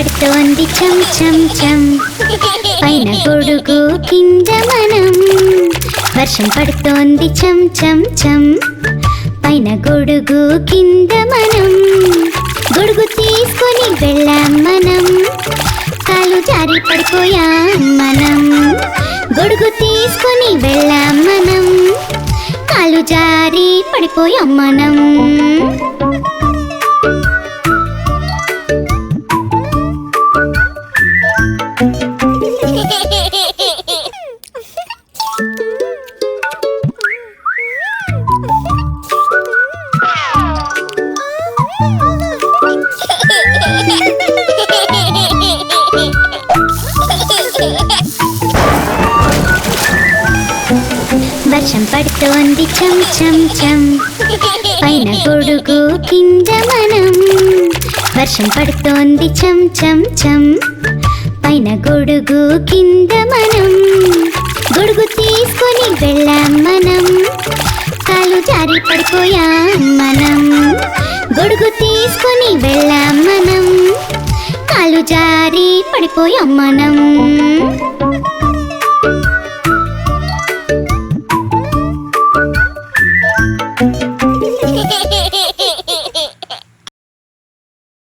పడుతోంది చం చం చం, పైన గొడుగు కింద మనం. వర్షం పడుతోంది చం చం చం, పైన గొడుగు కింద మనం. గొడుగు తీసుకొని వెళ్ళాం మనం, కాలు జారి పడిపోయాం మనం. గొడుగు తీసుకొని వెళ్ళాం మనం, కాలు జారి పడిపోయాం మనం. వర్షం పడుతోంది చం చం చం, పైన గొడుగు కింద మనం. వర్షం పడుతోంది చం చం చం, పైన గొడుగు కింద మనం. గొడుగు తీసుకొని వెళ్ళాం మనం, కాలు జారి పడిపోయాం మనం. గొడుగు తీసుకొని వెళ్ళాం మనం, కాలు జారి పడిపోయాం మనం.